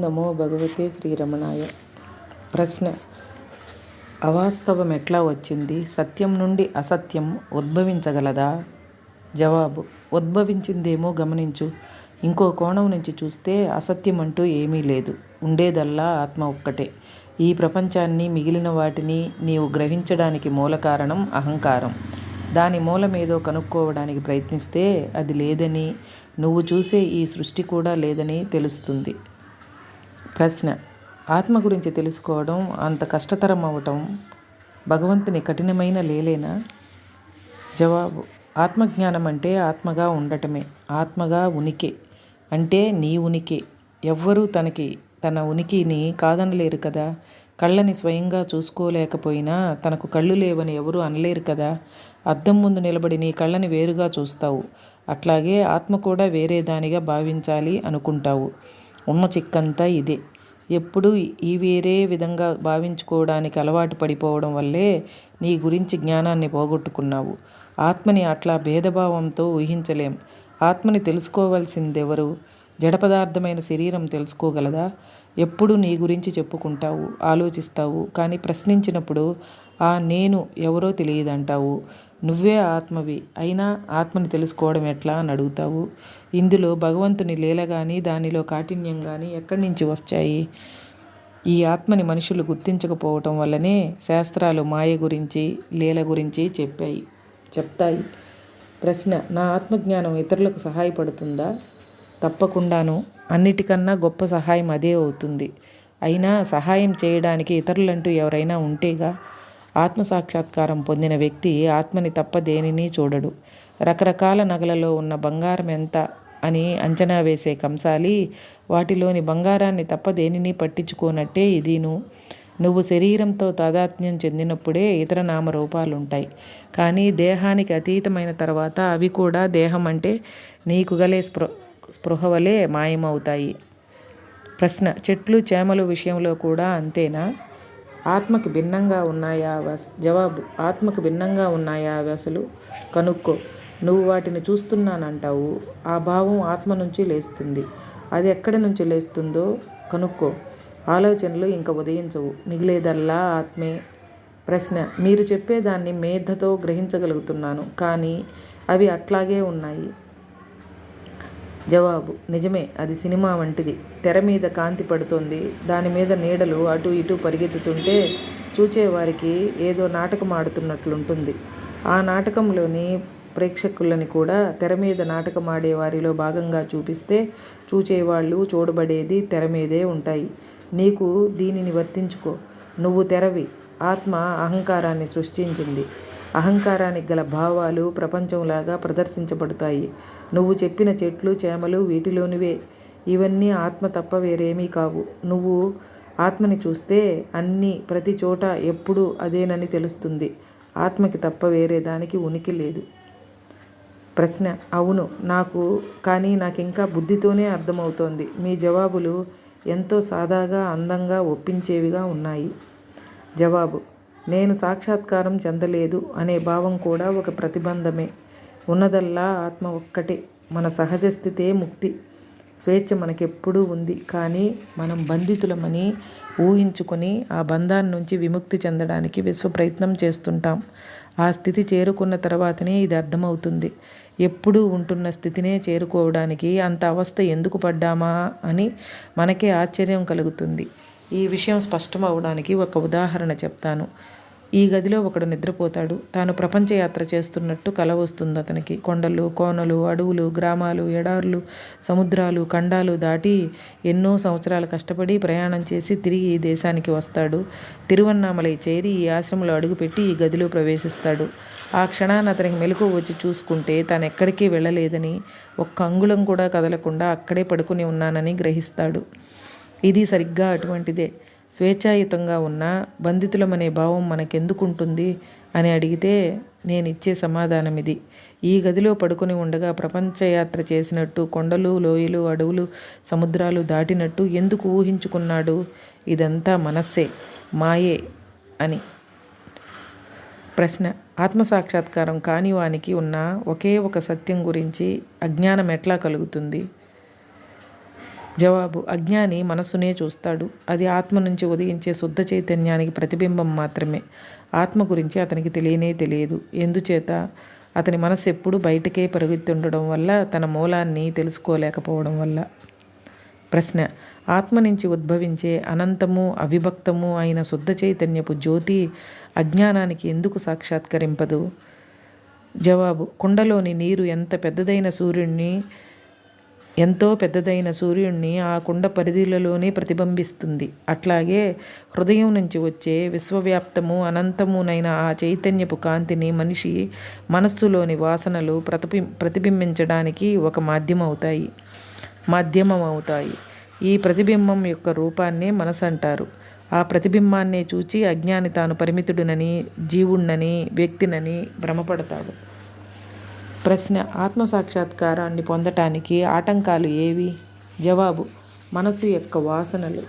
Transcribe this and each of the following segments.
నమో భగవతే శ్రీరమణాయ. ప్రశ్న: అవాస్తవం ఎట్లా వచ్చింది? సత్యం నుండి అసత్యం ఉద్భవించగలదా? జవాబు: ఉద్భవించిందేమో గమనించు. ఇంకో కోణం నుంచి చూస్తే అసత్యం అంటూ ఏమీ లేదు. ఉండేదల్లా ఆత్మ ఒక్కటే. ఈ ప్రపంచాన్ని, మిగిలిన వాటిని నీవు గ్రహించడానికి మూల కారణం అహంకారం. దాని మూలమేదో కనుక్కోవడానికి ప్రయత్నిస్తే అది లేదని, నువ్వు చూసే ఈ సృష్టి కూడా లేదని తెలుస్తుంది. ప్రశ్న: ఆత్మ గురించి తెలుసుకోవడం అంత కష్టతరం అవటం భగవంతుని కఠినమైన లీలేనా? జవాబు: ఆత్మజ్ఞానం అంటే ఆత్మగా ఉండటమే. ఆత్మగా ఉనికి అంటే నీ ఉనికి. ఎవ్వరూ తన ఉనికిని కాదనలేరు కదా. కళ్ళని స్వయంగా చూసుకోలేకపోయినా తనకు కళ్ళు లేవని ఎవరూ అనలేరు కదా. అద్దం ముందు నిలబడి నీ కళ్ళని వేరుగా చూస్తావు. అట్లాగే ఆత్మ కూడా వేరే దానిగా భావించాలి అనుకుంటావు. ఉన్న చిక్కంతా ఇదే. ఎప్పుడూ ఈ వేరే విధంగా భావించుకోవడానికి అలవాటు పడిపోవడం వల్లే నీ గురించి జ్ఞానాన్ని పోగొట్టుకున్నావు. ఆత్మని అట్లా భేదభావంతో ఊహించలేం. ఆత్మని తెలుసుకోవాల్సిందెవరు? జడ పదార్థమైన శరీరం తెలుసుకోగలదా? ఎప్పుడు నీ గురించి చెప్పుకుంటావు, ఆలోచిస్తావు. కానీ ప్రశ్నించినప్పుడు ఆ నేను ఎవరో తెలియదంటావు. నువ్వే ఆత్మవి అయినా ఆత్మని తెలుసుకోవడం ఎట్లా అని అడుగుతావు. ఇందులో భగవంతుని లీల కానీ, దానిలో కాఠిన్యం కానీ ఎక్కడి నుంచి వచ్చాయి? ఈ ఆత్మని మనుషులు గుర్తించకపోవటం వల్లనే శాస్త్రాలు మాయ గురించి, లీల గురించి చెప్తాయి. ప్రశ్న: నా ఆత్మజ్ఞానం ఇతరులకు సహాయపడుతుందా? తప్పకుండాను. అన్నిటికన్నా గొప్ప సహాయం అదే అవుతుంది. అయినా సహాయం చేయడానికి ఇతరులంటూ ఎవరైనా ఉంటేగా. ఆత్మసాక్షాత్కారం పొందిన వ్యక్తి ఆత్మని తప్ప దేనిని చూడడు. రకరకాల నగలలో ఉన్న బంగారం ఎంత అని అంచనా వేసే కంసాలి వాటిలోని బంగారాన్ని తప్ప దేనిని పట్టించుకోనట్టే ఇదీను. నువ్వు శరీరంతో తాదాత్మ్యం చెందినప్పుడే ఇతర నామరూపాలుంటాయి. కానీ దేహానికి అతీతమైన తర్వాత అవి కూడా దేహం అంటే నీకు గలే స్పృహ వలె మాయమవుతాయి. ప్రశ్న: చెట్లు, చేమలు విషయంలో కూడా అంతేనా? ఆత్మకి భిన్నంగా ఉన్నాయా? జవాబు: ఆత్మకు భిన్నంగా ఉన్నాయా అవి అసలు? కనుక్కో. నువ్వు వాటిని చూస్తున్నానంటావు. ఆ భావం ఆత్మ నుంచి లేస్తుంది. అది ఎక్కడి నుంచి లేస్తుందో కనుక్కో. ఆలోచనలు ఇంక ఉదయించవు. మిగిలేదల్లా ఆత్మే. ప్రశ్న: మీరు చెప్పేదాన్ని మేధతో గ్రహించగలుగుతున్నాను, కానీ అవి అట్లాగే ఉన్నాయి. జవాబు: నిజమే. అది సినిమా వంటిది. తెర మీద కాంతి పడుతోంది. దాని మీద నీడలు అటు ఇటు పరిగెత్తుతుంటే చూచేవారికి ఏదో నాటకం ఆడుతున్నట్లుంటుంది. ఆ నాటకంలోని ప్రేక్షకులని కూడా తెర మీద నాటకం ఆడే వారిలో భాగంగా చూపిస్తే చూచేవాళ్ళు, చూడబడేది తెర మీదే ఉంటాయి. నీకు దీనిని వర్తించుకో. నువ్వు తెరవి. ఆత్మ అహంకారాన్ని సృష్టించింది. అహంకారానికి గల భావాలు ప్రపంచంలాగా ప్రదర్శించబడతాయి. నువ్వు చెప్పిన చెట్లు, చేమలు వీటిలోనివే. ఇవన్నీ ఆత్మ తప్ప వేరేమీ కావు. నువ్వు ఆత్మని చూస్తే అన్నీ, ప్రతి చోట ఎప్పుడూ అదేనని తెలుస్తుంది. ఆత్మకి తప్ప వేరే దానికి ఉనికి లేదు. ప్రశ్న: అవును, కానీ నాకింకా బుద్ధితోనే అర్థమవుతోంది. మీ జవాబులు ఎంతో సాదాగా, అందంగా, ఒప్పించేవిగా ఉన్నాయి. జవాబు: నేను సాక్షాత్కారం చెందలేదు అనే భావం కూడా ఒక ప్రతిబంధమే. ఉన్నదల్లా ఆత్మ ఒక్కటే. మన సహజ స్థితే ముక్తి. స్వేచ్ఛ మనకెప్పుడూ ఉంది. కానీ మనం బంధితులమని ఊహించుకొని ఆ బంధాన్ని నుంచి విముక్తి చెందడానికి విశ్వ ప్రయత్నం చేస్తుంటాం. ఆ స్థితి చేరుకున్న తర్వాతనే ఇది అర్థమవుతుంది. ఎప్పుడూ ఉంటున్న స్థితినే చేరుకోవడానికి అంత అవస్థ ఎందుకు పడ్డామా అని మనకే ఆశ్చర్యం కలుగుతుంది. ఈ విషయం స్పష్టం అవడానికి ఒక ఉదాహరణ చెప్తాను. ఈ గదిలో ఒకడు నిద్రపోతాడు. తాను ప్రపంచయాత్ర చేస్తున్నట్టు కల వస్తుంది అతనికి. కొండలు, కోనలు, అడవులు, గ్రామాలు, ఎడార్లు, సముద్రాలు, ఖండాలు దాటి ఎన్నో సంవత్సరాలు కష్టపడి ప్రయాణం చేసి తిరిగి ఈ దేశానికి వస్తాడు. తిరువన్నామలై చేరి ఈ ఆశ్రమంలో అడుగుపెట్టి ఈ గదిలో ప్రవేశిస్తాడు. ఆ క్షణాన్ని అతనికి మెలకువ వచ్చి చూసుకుంటే తాను ఎక్కడికి వెళ్ళలేదని, ఒక్క అంగుళం కూడా కదలకుండా అక్కడే పడుకుని ఉన్నానని గ్రహిస్తాడు. ఇది సరిగ్గా అటువంటిదే. స్వేచ్ఛాయుతంగా ఉన్న బంధితులమనే భావం మనకెందుకుంటుంది అని అడిగితే నేనిచ్చే సమాధానం ఇది. ఈ గదిలో పడుకొని ఉండగా ప్రపంచయాత్ర చేసినట్టు, కొండలు, లోయలు, అడవులు, సముద్రాలు దాటినట్టు ఎందుకు ఊహించుకున్నాడు? ఇదంతా మనస్సే, మాయే అని. ప్రశ్న: ఆత్మసాక్షాత్కారం కాని వానికి ఉన్న ఒకే ఒక సత్యం గురించి అజ్ఞానం ఎట్లా కలుగుతుంది? జవాబు: అజ్ఞాని మనస్సునే చూస్తాడు. అది ఆత్మ నుంచి ఉదయించే శుద్ధ చైతన్యానికి ప్రతిబింబం మాత్రమే. ఆత్మ గురించి అతనికి తెలియనే తెలియదు. ఎందుచేత? అతని మనస్సు ఎప్పుడూ బయటకే పరుగుతుండడం వల్ల, తన మూలాన్ని తెలుసుకోలేకపోవడం వల్ల. ప్రశ్న: ఆత్మ నుంచి ఉద్భవించే అనంతము అవిభక్తము అయిన శుద్ధ చైతన్యపు జ్యోతి అజ్ఞానానికి ఎందుకు సాక్షాత్కరింపదు? జవాబు: కుండలోని నీరు ఎంతో పెద్దదైన సూర్యుణ్ణి ఆ కుండ పరిధిలోనే ప్రతిబింబిస్తుంది. అట్లాగే హృదయం నుంచి వచ్చే విశ్వవ్యాప్తము అనంతమునైన ఆ చైతన్యపు కాంతిని మనిషి మనస్సులోని వాసనలు ప్రతిబింబించడానికి ఒక మాధ్యమం అవుతాయి. ఈ ప్రతిబింబం యొక్క రూపాన్నే మనసు అంటారు. ఆ ప్రతిబింబాన్నే చూచి అజ్ఞాని తాను పరిమితుడినని, జీవుణ్ణని, వ్యక్తినని భ్రమపడతాడు. ప్రశ్న: ఆత్మసాక్షాత్కారాన్ని పొందటానికి ఆటంకాలు ఏవి? జవాబు: మనసు యొక్క వాసనలు.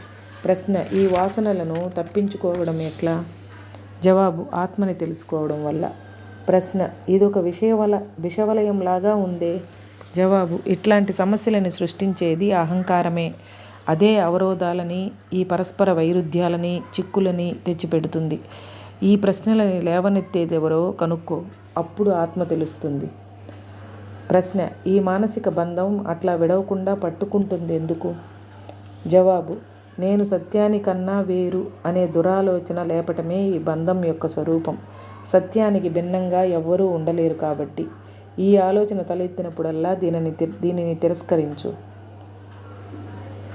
ప్రశ్న: ఈ వాసనలను తప్పించుకోవడం ఎట్లా? జవాబు: ఆత్మని తెలుసుకోవడం వల్ల. ప్రశ్న: ఇదొక విషవలయంలాగా ఉందే. జవాబు: ఇట్లాంటి సమస్యలని సృష్టించేది అహంకారమే. అదే అవరోధాలని, ఈ పరస్పర వైరుధ్యాలని, చిక్కులని తెచ్చిపెడుతుంది. ఈ ప్రశ్నలని లేవనెత్తేదెవరో కనుక్కో, అప్పుడు ఆత్మ తెలుస్తుంది. ప్రశ్న: ఈ మానసిక బంధం అట్లా విడవకుండా పట్టుకుంటుంది ఎందుకు? జవాబు: నేను సత్యానికన్నా వేరు అనే దురాలోచన లేపటమే ఈ బంధం యొక్క స్వరూపం. సత్యానికి భిన్నంగా ఎవ్వరూ ఉండలేరు కాబట్టి. ఈ ఆలోచన తలెత్తినప్పుడల్లా దీనిని తిరస్కరించు.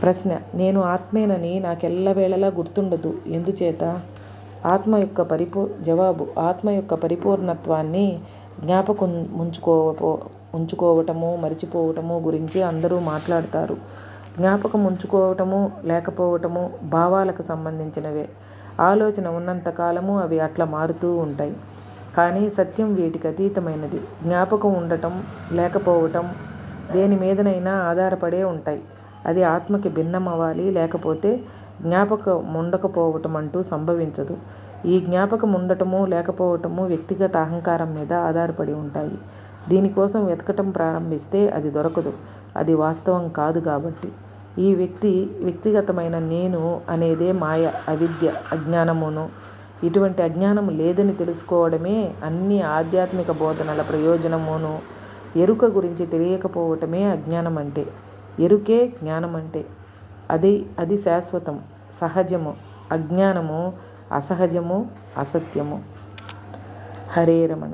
ప్రశ్న: నేను ఆత్మేనని నాకెల్లవేళలా గుర్తుండదు. ఎందుచేత? జవాబు: ఆత్మ యొక్క పరిపూర్ణత్వాన్ని జ్ఞాపకం ఉంచుకోవటము, మరిచిపోవటము గురించి అందరూ మాట్లాడతారు. జ్ఞాపకం ఉంచుకోవటము, లేకపోవటము భావాలకు సంబంధించినవే. ఆలోచన ఉన్నంతకాలము అవి అట్లా మారుతూ ఉంటాయి. కానీ సత్యం వీటికి అతీతమైనది. జ్ఞాపకం ఉండటం, లేకపోవటం దేని మీదనైనా ఆధారపడే ఉంటాయి. అది ఆత్మకి భిన్నమవ్వాలి, లేకపోతే జ్ఞాపకం ఉండకపోవటం అంటూ సంభవించదు. ఈ జ్ఞాపకం ఉండటము, లేకపోవటము వ్యక్తిగత అహంకారం మీద ఆధారపడి ఉంటాయి. దీనికోసం వెతకటం ప్రారంభిస్తే అది దొరకదు. అది వాస్తవం కాదు కాబట్టి. ఈ వ్యక్తిగతమైన నేను అనేదే మాయ, అవిద్య, అజ్ఞానమును. ఇటువంటి అజ్ఞానం లేదని తెలుసుకోవడమే అన్ని ఆధ్యాత్మిక బోధనల ప్రయోజనమును. ఎరుక గురించి తెలియకపోవటమే అజ్ఞానం అంటే. ఎరుకే జ్ఞానం అంటే. అది శాశ్వతం, సహజము. అజ్ఞానము అసహజము, అసత్యము. హరే రమణ.